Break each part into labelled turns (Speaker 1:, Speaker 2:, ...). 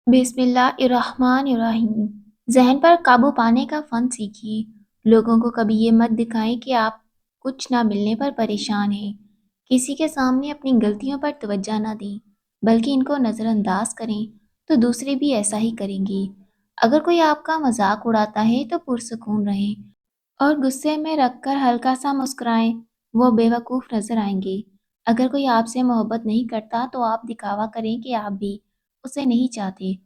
Speaker 1: बिस्मिल्लाहिर्रहमानिर्रहीम। ज़हन पर काबू पाने का फ़न सीखिए। लोगों को कभी ये मत दिखाएं कि आप कुछ ना मिलने पर परेशान हैं। किसी के सामने अपनी गलतियों पर तवज्जो ना दें, बल्कि इनको नज़रअंदाज करें, तो दूसरे भी ऐसा ही करेंगे। अगर कोई आपका मजाक उड़ाता है तो पुरसुकून रहें और गुस्से में रखकर हल्का सा मुस्कुराएं, वो बेवकूफ़ नजर आएंगे। अगर कोई आपसे मोहब्बत नहीं करता तो आप दिखावा करें कि आप भी उसे नहीं चाहते,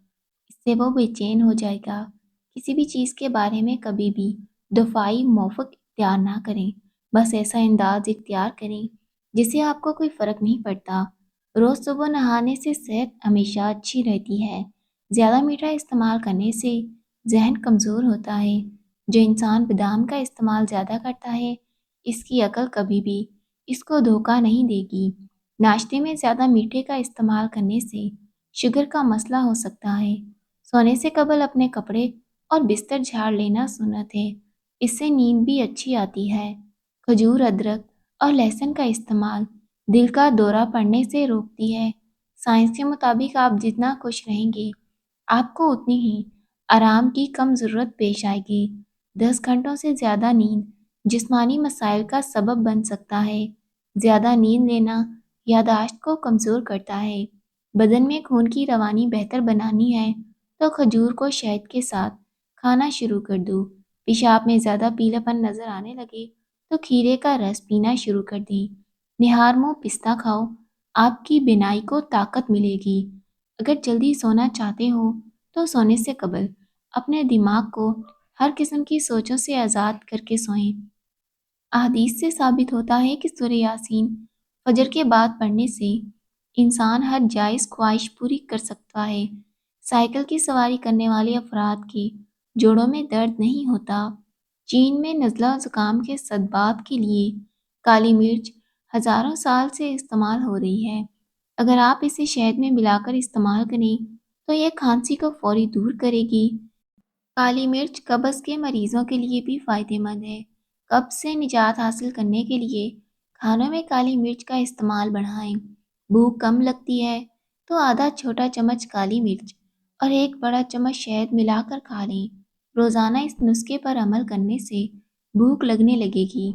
Speaker 1: इससे वो बेचैन हो जाएगा। किसी भी चीज़ के बारे में कभी भी दफाई मौक़िफ़ इख्तियार ना करें, बस ऐसा अंदाज इख्तियार करें जिससे आपको कोई फ़र्क नहीं पड़ता। रोज़ सुबह नहाने से सेहत हमेशा अच्छी रहती है। ज़्यादा मीठा इस्तेमाल करने से जहन कमज़ोर होता है। जो इंसान बादाम का इस्तेमाल ज़्यादा करता है, इसकी अकल कभी भी इसको धोखा नहीं देगी। नाश्ते में ज़्यादा मीठे का इस्तेमाल करने से शुगर का मसला हो सकता है। सोने से कबल अपने कपड़े और बिस्तर झाड़ लेना सुन्नत है, इससे नींद भी अच्छी आती है। खजूर, अदरक और लहसुन का इस्तेमाल दिल का दौरा पड़ने से रोकती है। साइंस के मुताबिक आप जितना खुश रहेंगे, आपको उतनी ही आराम की कम ज़रूरत पेश आएगी। 10 घंटों से ज़्यादा नींद जिस्मानी मसाइल का सबब बन सकता है। ज़्यादा नींद लेना याददाश्त को कमज़ोर करता है। बदन में खून की रवानी बेहतर बनानी है तो खजूर को शहद के साथ खाना शुरू कर दो। पेशाब में ज़्यादा पीलापन नज़र आने लगे तो खीरे का रस पीना शुरू कर दें। निहार मुँह पिस्ता खाओ, आपकी बिनाई को ताकत मिलेगी। अगर जल्दी सोना चाहते हो तो सोने से कबल अपने दिमाग को हर किस्म की सोचों से आज़ाद करके सोएं। अहादीस से साबित होता है कि सूरह यासीन फजर के बाद पढ़ने से इंसान हर जायज़ ख्वाहिश पूरी कर सकता है। साइकिल की सवारी करने वाले अफराद के जोड़ों में दर्द नहीं होता। चीन में नज़ला ज़ुकाम के सद्बाब के लिए काली मिर्च हज़ारों साल से इस्तेमाल हो रही है। अगर आप इसे शहद में मिलाकर इस्तेमाल करें तो यह खांसी को फौरी दूर करेगी। काली मिर्च कब्ज़ के मरीजों के लिए भी फायदेमंद है। कब्ज़ से निजात हासिल करने के लिए खानों में काली मिर्च का इस्तेमाल बढ़ाएं। भूख कम लगती है तो आधा छोटा चम्मच काली मिर्च और एक बड़ा चम्मच शहद मिलाकर खा लें। रोज़ाना इस नुस्खे पर अमल करने से भूख लगने लगेगी।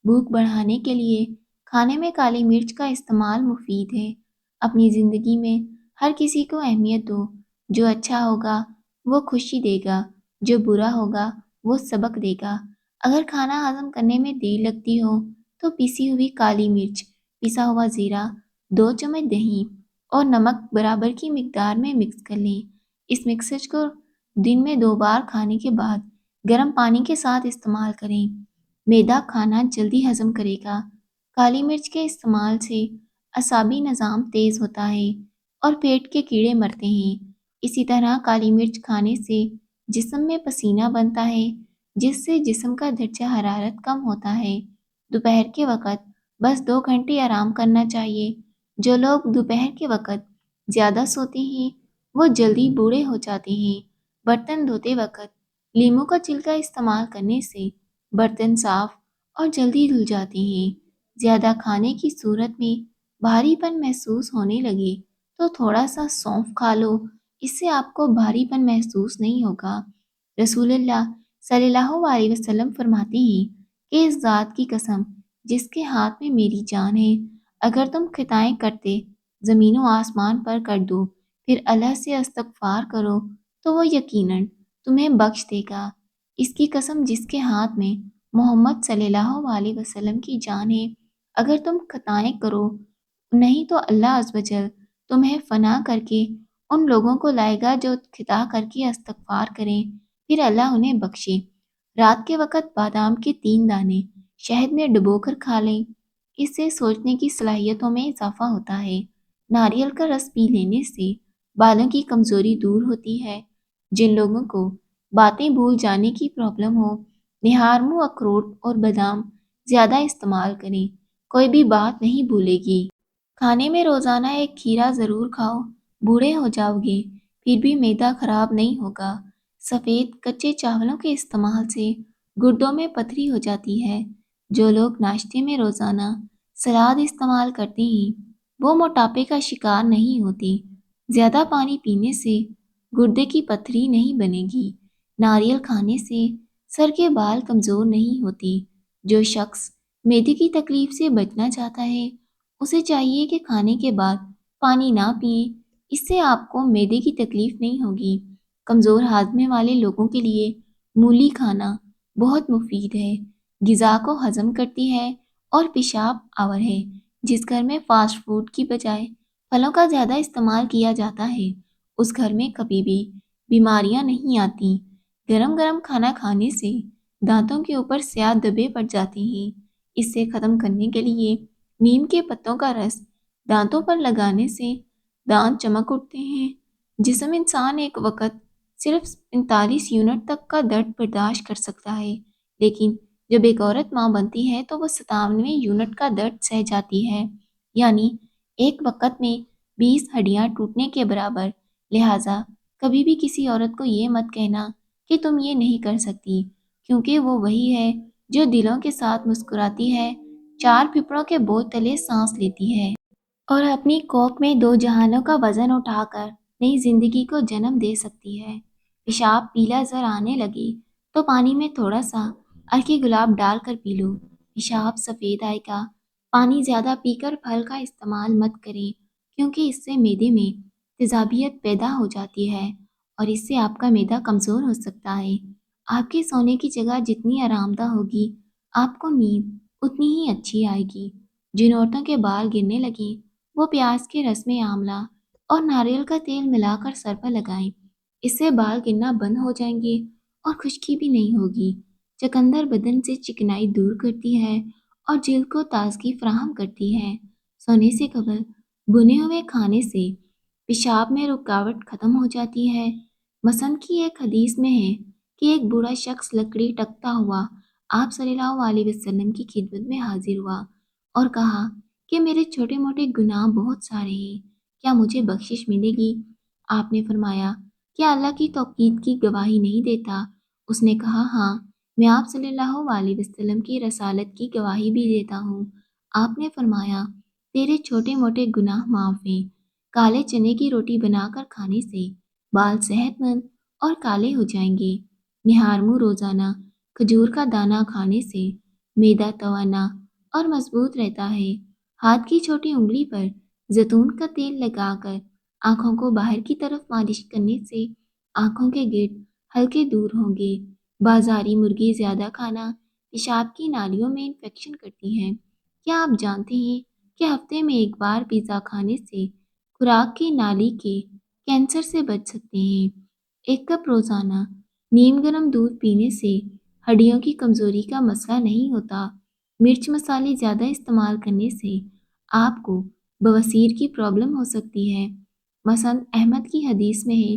Speaker 1: भूख बढ़ाने के लिए खाने में काली मिर्च का इस्तेमाल मुफीद है। अपनी ज़िंदगी में हर किसी को अहमियत दो। जो अच्छा होगा वो खुशी देगा, जो बुरा होगा वो सबक देगा। अगर खाना हजम करने में देर लगती हो तो पिसी हुई काली मिर्च, पिसा हुआ ज़ीरा, 2 चम्मच दही और नमक बराबर की मिकदार में मिक्स कर लें। इस मिक्सचर को दिन में 2 बार खाने के बाद गर्म पानी के साथ इस्तेमाल करें। मैदा खाना जल्दी हजम करेगा। काली मिर्च के इस्तेमाल से असाबी निज़ाम तेज़ होता है और पेट के कीड़े मरते हैं। इसी तरह काली मिर्च खाने से जिस्म में पसीना बनता है, जिससे जिस्म का दर्जा हरारत कम होता है। दोपहर के वक़्त बस 2 घंटे आराम करना चाहिए। जो लोग दोपहर के वक़्त ज़्यादा सोते हैं, वो जल्दी बूढ़े हो जाते हैं। बर्तन धोते वक़्त लीमू का छिलका इस्तेमाल करने से बर्तन साफ और जल्दी धुल जाते हैं। ज़्यादा खाने की सूरत में भारीपन महसूस होने लगे तो थोड़ा सा सौंफ खा लो, इससे आपको भारीपन महसूस नहीं होगा। रसूलुल्लाह सल्लल्लाहु अलैहि वसल्लम फरमाते हैं कि इस ज़ात की कसम जिसके हाथ में मेरी जान है, अगर तुम खताएं करते ज़मीन व आसमान पर कर दो, फिर अल्लाह से इस्तग़फ़ार करो तो वो यकीनन तुम्हें बख्श देगा। इसकी कसम जिसके हाथ में मोहम्मद सल्लल्लाहु अलैहि वसल्लम की जान है, अगर तुम खताएं करो नहीं तो अल्लाह अज़्ज़ व जल तुम्हें फना करके उन लोगों को लाएगा जो खिता करके इस्तग़फ़ार करें, फिर अल्लाह उन्हें बख्शे। रात के वक़्त बादाम के 3 दाने शहद में डुबोकर खा लें, इससे सोचने की सलाहियतों में इजाफ़ा होता है। नारियल का रस पी लेने से बालों की कमज़ोरी दूर होती है। जिन लोगों को बातें भूल जाने की प्रॉब्लम हो, निहारमू अखरोट और बादाम ज़्यादा इस्तेमाल करें, कोई भी बात नहीं भूलेगी। खाने में रोज़ाना एक खीरा ज़रूर खाओ, बूढ़े हो जाओगे फिर भी मैदा खराब नहीं होगा। सफ़ेद कच्चे चावलों के इस्तेमाल से गुर्दों में पथरी हो जाती है। जो लोग नाश्ते में रोज़ाना सलाद इस्तेमाल करते हैं वो मोटापे का शिकार नहीं होते। ज़्यादा पानी पीने से गुर्दे की पथरी नहीं बनेगी। नारियल खाने से सर के बाल कमज़ोर नहीं होते। जो शख्स मैदे की तकलीफ से बचना चाहता है, उसे चाहिए कि खाने के बाद पानी ना पिए। इससे आपको मैदे की तकलीफ नहीं होगी। कमज़ोर हाजमे वाले लोगों के लिए मूली खाना बहुत मुफीद है। ग़िज़ा को हज़म करती है और पेशाब आवर है। जिस घर में फास्ट फूड की बजाय फलों का ज़्यादा इस्तेमाल किया जाता है, उस घर में कभी भी बीमारियां नहीं आती। गरम गरम खाना खाने से दांतों के ऊपर स्याह धब्बे पड़ जाते हैं। इसे ख़त्म करने के लिए नीम के पत्तों का रस दांतों पर लगाने से दांत चमक उठते हैं। जिसम इंसान एक वक्त सिर्फ 45 यूनिट तक का दर्द बर्दाश्त कर सकता है, लेकिन जब एक औरत माँ बनती है तो वो 97वें यूनिट का दर्द सह जाती है, यानी एक वक्त में 20 हड्डियाँ टूटने के बराबर। लिहाजा कभी भी किसी औरत को ये मत कहना कि तुम ये नहीं कर सकती, क्योंकि वो वही है जो दिलों के साथ मुस्कुराती है, चार पिपड़ों के बोझ तले सांस लेती है और अपनी कोख में दो जहानों का वजन उठाकर नई जिंदगी को जन्म दे सकती है। पेशाब पीला जर आने लगे तो पानी में थोड़ा सा हल्की गुलाब डालकर पी लो। पेशाब सफ़ेद आएगा। पानी ज़्यादा पीकर फल का इस्तेमाल मत करें, क्योंकि इससे मैदे में तेजाबियत पैदा हो जाती है और इससे आपका मैदा कमज़ोर हो सकता है। आपके सोने की जगह जितनी आरामदा होगी, आपको नींद उतनी ही अच्छी आएगी। जिन औरतों के बाल गिरने लगे, वो प्याज के रस में आंवला और नारियल का तेल मिलाकर सर पर लगाएं। इससे बाल गिरना बंद हो जाएंगे और खुश्की भी नहीं होगी। चकंदर बदन से चिकनाई दूर करती है और जल्द को ताजगी फराहम करती है। सोने से कबल भुने हुए खाने से पेशाब में रुकावट खत्म हो जाती है। मसन की एक हदीस में है कि एक बूढ़ा शख्स लकड़ी टकता हुआ आप सल्लल्लाहु अलैहि वसल्लम की खिदमत में हाजिर हुआ और कहा कि मेरे छोटे मोटे गुनाह बहुत सारे हैं, क्या मुझे बख्शिश मिलेगी? आपने फरमाया, क्या अल्लाह की तौकीद की गवाही नहीं देता? उसने कहा, हाँ, मैं आप सल्लल्लाहु अलैहि वसल्लम की रसालत की गवाही भी देता हूँ। आपने फरमाया, तेरे छोटे मोटे गुनाह माफ़ हैं। काले चने की रोटी बनाकर खाने से बाल सेहतमंद और काले हो जाएंगे। निहार मुँह रोज़ाना खजूर का दाना खाने से मैदा तवाना और मजबूत रहता है। हाथ की छोटी उंगली पर जैतून का तेल लगाकर आँखों को बाहर की तरफ मालिश करने से आँखों के गिर्द हल्के दूर होंगे। बाज़ारी मुर्गी ज़्यादा खाना पेशाब की नालियों में इन्फेक्शन करती है। क्या आप जानते हैं कि हफ्ते में एक बार पिज़्ज़ा खाने से खुराक की नाली के कैंसर से बच सकते हैं? एक कप रोज़ाना नीम गर्म दूध पीने से हड्डियों की कमज़ोरी का मसला नहीं होता। मिर्च मसाले ज़्यादा इस्तेमाल करने से आपको बवासीर की प्रॉब्लम हो सकती है। मसंद अहमद की हदीस में है,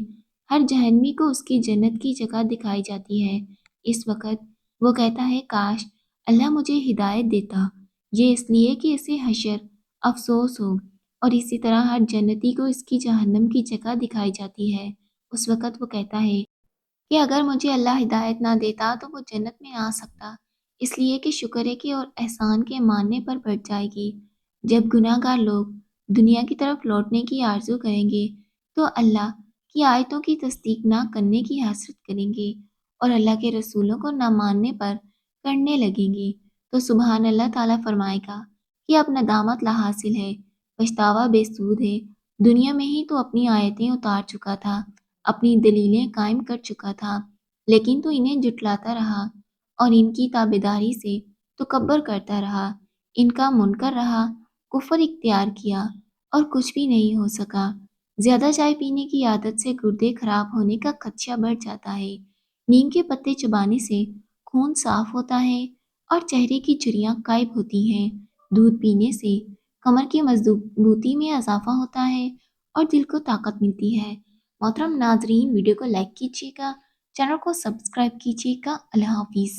Speaker 1: हर जहन्नमी को उसकी जन्नत की जगह दिखाई जाती है। इस वक्त वो कहता है, काश अल्लाह मुझे हिदायत देता। ये इसलिए कि इसे हशर अफसोस हो, और इसी तरह हर जन्नती को इसकी जहन्नम की जगह दिखाई जाती है। उस वक़्त वो कहता है कि अगर मुझे अल्लाह हिदायत ना देता तो वो जन्नत में आ सकता, इसलिए कि शुक्र है कि और एहसान के मानने पर बढ़ जाएगी। जब गुनाहगार लोग दुनिया की तरफ लौटने की आरज़ू करेंगे तो अल्लाह की आयतों की तस्दीक ना करने की हसरत करेंगे और अल्लाह के रसूलों को ना मानने पर करने लगेंगे, तो सुबहान अल्लाह ताला फरमाएगा कि अब नदामत ला हासिल है, पछतावा बेसूद है। दुनिया में ही तो अपनी आयतें उतार चुका था, अपनी दलीलें कायम कर चुका था, लेकिन तू इन्हें जुटलाता रहा और इनकी ताबेदारी से तकब्बर करता रहा, इनका मुनकर रहा, कुफ्र इख्तियार किया और कुछ भी नहीं हो सका। ज़्यादा चाय पीने की आदत से गुर्दे खराब होने का खदशा बढ़ जाता है। नीम के पत्ते चबाने से खून साफ होता है और चेहरे की झुर्रियाँ गायब होती हैं। दूध पीने से कमर की मजबूती में इजाफा होता है और दिल को ताकत मिलती है। मोहतरम नाजरीन, वीडियो को लाइक कीजिएगा, चैनल को सब्सक्राइब कीजिएगा। अल्लाह हाफिज़।